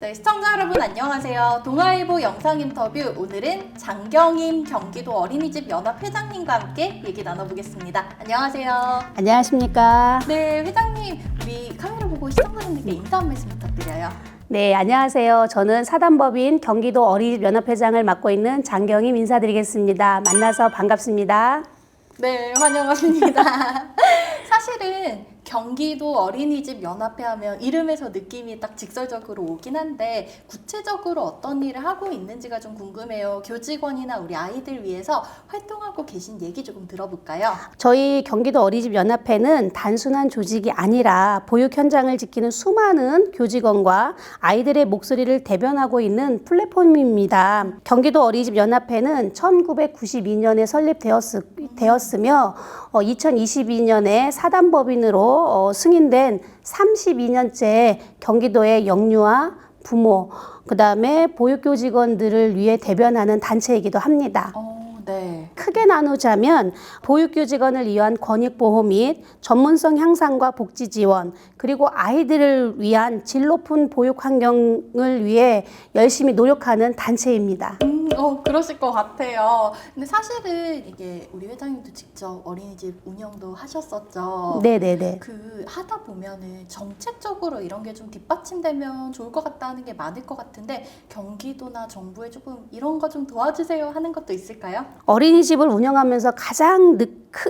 네, 시청자 여러분 안녕하세요. 동아일보 영상 인터뷰, 오늘은 장경임 경기도 어린이집 연합 회장님과 함께 얘기 나눠보겠습니다. 안녕하세요. 안녕하십니까. 네, 회장님, 우리 카메라 보고 시청자분들께 인사 한 말씀 부탁드려요. 네, 안녕하세요. 저는 사단법인 경기도 어린이집 연합회장을 맡고 있는 장경임 인사드리겠습니다. 만나서 반갑습니다. 네, 환영합니다. 사실은 경기도 어린이집 연합회 하면 이름에서 느낌이 딱 직설적으로 오긴 한데 구체적으로 어떤 일을 하고 있는지가 좀 궁금해요. 교직원이나 우리 아이들 위해서 활동하고 계신 얘기 조금 들어볼까요? 저희 경기도 어린이집 연합회는 단순한 조직이 아니라 보육 현장을 지키는 수많은 교직원과 아이들의 목소리를 대변하고 있는 플랫폼입니다. 경기도 어린이집 연합회는 1992년에 설립되었으며 2022년에 사단법인으로 승인된 32년째 경기도의 영유아, 부모, 그 다음에 보육교직원들을 위해 대변하는 단체이기도 합니다. 네. 크게 나누자면 보육교직원을 위한 권익보호 및 전문성 향상과 복지 지원, 그리고 아이들을 위한 질 높은 보육 환경을 위해 열심히 노력하는 단체입니다. 그러실 것 같아요. 근데 사실은 이게 우리 회장님도 직접 어린이집 운영도 하셨었죠. 네네네. 하다 보면은 정책적으로 이런 게 좀 뒷받침되면 좋을 것 같다는 게 많을 것 같은데 경기도나 정부에 조금 이런 거 좀 도와주세요 하는 것도 있을까요? 어린이집을 운영하면서 가장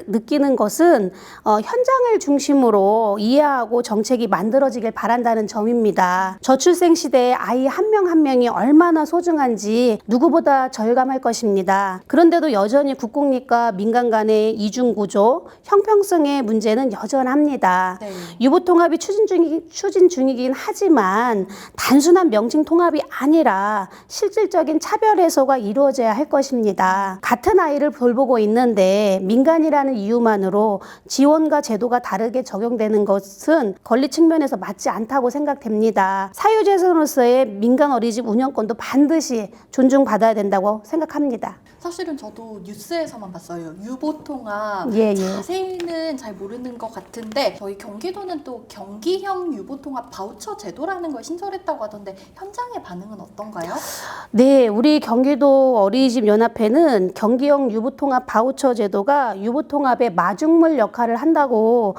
느끼는 것은 현장을 중심으로 이해하고 정책이 만들어지길 바란다는 점입니다. 저출생 시대에 아이 한 명 한 명이 얼마나 소중한지 누구보다 절감할 것입니다. 그런데도 여전히 국공립과 민간 간의 이중구조, 형평성의 문제는 여전합니다. 네. 유보통합이 추진 중이긴 하지만 단순한 명칭 통합이 아니라 실질적인 차별 해소가 이루어져야 할 것입니다. 같은 아이를 돌보고 있는데 민간이라는 이유만으로 지원과 제도가 다르게 적용되는 것은 권리 측면에서 맞지 않다고 생각됩니다. 사유재산으로서의 민간 어린이집 운영권도 반드시 존중받아야 된다고 생각합니다. 사실은 저도 뉴스에서만 봤어요. 유보통합 예. 자세히는 잘 모르는 것 같은데 저희 경기도는 또 경기형 유보통합 바우처 제도라는 걸 신설했다고 하던데 현장의 반응은 어떤가요? 네, 우리 경기도 어린이집 연합회는 경기형 유보통합 바우처 제도가 유보통합의 마중물 역할을 한다고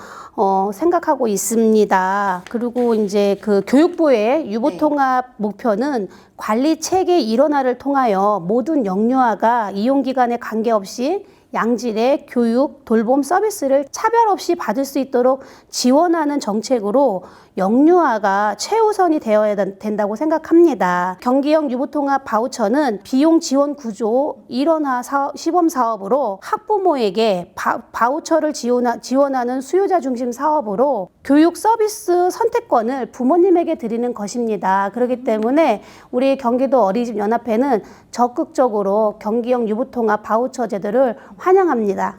생각하고 있습니다. 그리고 이제 그 교육부의 유보통합 목표는 관리 체계 일원화를 통하여 모든 영유아가 이용기간에 관계없이 양질의 교육, 돌봄 서비스를 차별 없이 받을 수 있도록 지원하는 정책으로 영유아가 최우선이 되어야 된다고 생각합니다. 경기형 유보통합 바우처는 비용 지원 구조 일원화 시범 사업으로 학부모에게 바우처를 지원하는 수요자 중심 사업으로 교육 서비스 선택권을 부모님에게 드리는 것입니다. 그렇기 때문에 우리 경기도 어린이집 연합회는 적극적으로 경기형 유보통합 바우처 제도를 환영합니다.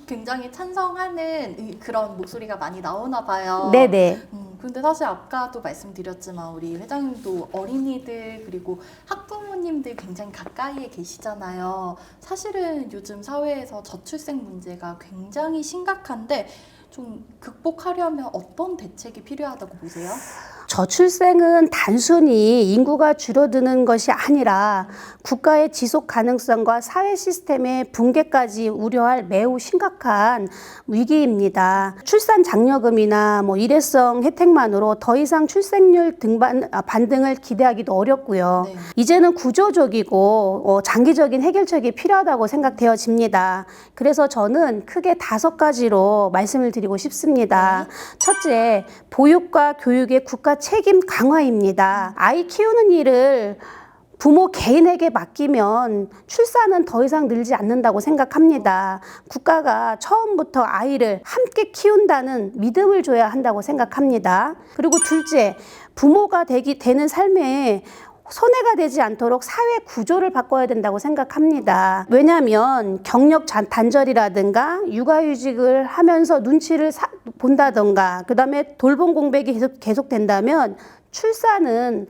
굉장히 찬성하는 그런 목소리가 많이 나오나 봐요. 네네. 근데 사실 아까도 말씀드렸지만 우리 회장님도 어린이들 그리고 학부모님들 굉장히 가까이에 계시잖아요. 사실은 요즘 사회에서 저출생 문제가 굉장히 심각한데 좀 극복하려면 어떤 대책이 필요하다고 보세요? 저출생은 단순히 인구가 줄어드는 것이 아니라 국가의 지속 가능성과 사회 시스템의 붕괴까지 우려할 매우 심각한 위기입니다. 출산 장려금이나 일회성 혜택만으로 더 이상 출생률 반등을 기대하기도 어렵고요. 네. 이제는 구조적이고 장기적인 해결책이 필요하다고 생각되어집니다. 그래서 저는 크게 5가지로 말씀을 드리고 싶습니다. 첫째, 보육과 교육의 국가 책임 강화입니다. 아이 키우는 일을 부모 개인에게 맡기면 출산은 더 이상 늘지 않는다고 생각합니다. 국가가 처음부터 아이를 함께 키운다는 믿음을 줘야 한다고 생각합니다. 그리고 둘째, 부모가 되는 삶에 손해가 되지 않도록 사회 구조를 바꿔야 된다고 생각합니다. 왜냐하면 경력 단절이라든가 육아휴직을 하면서 눈치를 본다든가 그 다음에 돌봄 공백이 계속된다면 출산은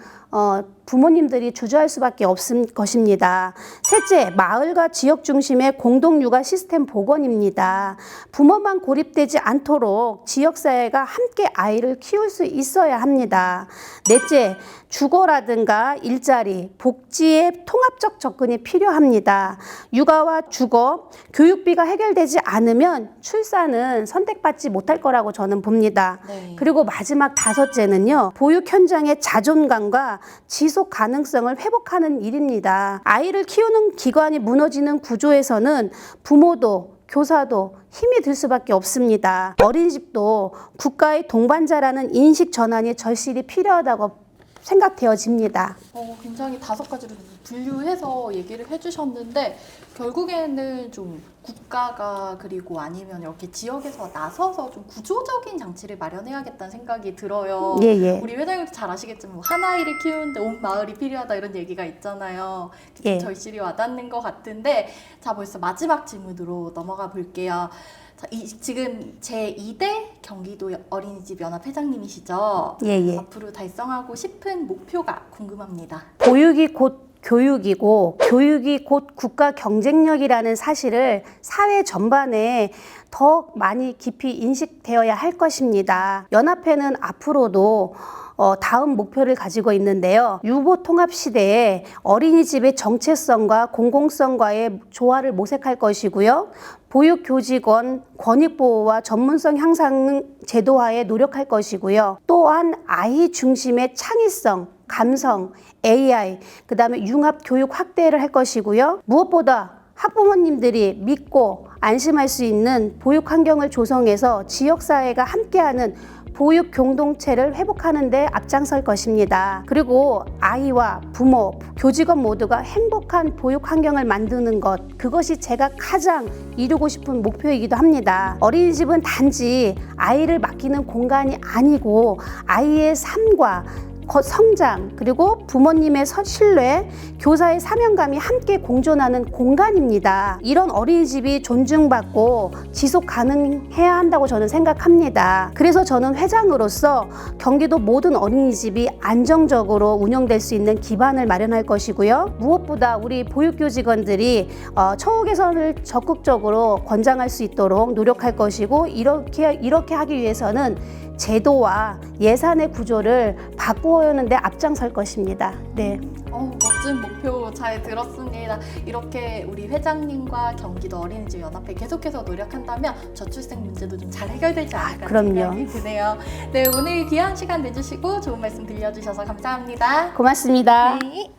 부모님들이 주저할 수밖에 없을 것입니다. 셋째, 마을과 지역 중심의 공동육아 시스템 복원입니다. 부모만 고립되지 않도록 지역사회가 함께 아이를 키울 수 있어야 합니다. 넷째, 주거라든가 일자리, 복지의 통합적 접근이 필요합니다. 육아와 주거, 교육비가 해결되지 않으면 출산은 선택받지 못할 거라고 저는 봅니다. 네. 그리고 마지막 다섯째는요, 보육 현장의 자존감과 지속 가능성을 회복하는 일입니다. 아이를 키우는 기관이 무너지는 구조에서는 부모도 교사도 힘이 들 수밖에 없습니다. 어린이집도 국가의 동반자라는 인식 전환이 절실히 필요하다고 생각되어집니다. 굉장히 5가지로 분류해서 얘기를 해주셨는데 결국에는 좀 국가가 그리고 아니면 이렇게 지역에서 나서서 좀 구조적인 장치를 마련해야겠다는 생각이 들어요. 예. 우리 회장님도 잘 아시겠지만 한 아이를 키우는데 온 마을이 필요하다 이런 얘기가 있잖아요. 예. 절실히 와닿는 것 같은데 자 벌써 마지막 질문으로 넘어가 볼게요. 자, 지금 제2대 경기도 어린이집 연합 회장님이시죠? 예. 앞으로 달성하고 싶은 목표가 궁금합니다. 보육이 곧 교육이고 교육이 곧 국가 경쟁력이라는 사실을 사회 전반에 더 많이 깊이 인식되어야 할 것입니다. 연합회는 앞으로도 다음 목표를 가지고 있는데요. 유보 통합 시대에 어린이집의 정체성과 공공성과의 조화를 모색할 것이고요. 보육교직원 권익보호와 전문성 향상 제도화에 노력할 것이고요. 또한 아이 중심의 창의성, 감성, AI, 그 다음에 융합 교육 확대를 할 것이고요. 무엇보다 학부모님들이 믿고 안심할 수 있는 보육 환경을 조성해서 지역사회가 함께하는 보육 공동체를 회복하는 데 앞장설 것입니다. 그리고 아이와 부모, 교직원 모두가 행복한 보육 환경을 만드는 것, 그것이 제가 가장 이루고 싶은 목표이기도 합니다. 어린이집은 단지 아이를 맡기는 공간이 아니고 아이의 삶과 성장, 그리고 부모님의 신뢰, 교사의 사명감이 함께 공존하는 공간입니다. 이런 어린이집이 존중받고 지속 가능해야 한다고 저는 생각합니다. 그래서 저는 회장으로서 경기도 모든 어린이집이 안정적으로 운영될 수 있는 기반을 마련할 것이고요. 무엇보다 우리 보육교직원들이 처우 개선을 적극적으로 권장할 수 있도록 노력할 것이고, 이렇게 하기 위해서는 제도와 예산의 구조를 바꾸어내는데 앞장설 것입니다. 네. 멋진 목표 잘 들었습니다. 이렇게 우리 회장님과 경기도 어린이집 연합회 계속해서 노력한다면 저출생 문제도 좀 잘 해결되지 않을까 생각이 드네요. 네, 오늘 귀한 시간 내주시고 좋은 말씀 들려주셔서 감사합니다. 고맙습니다. 네.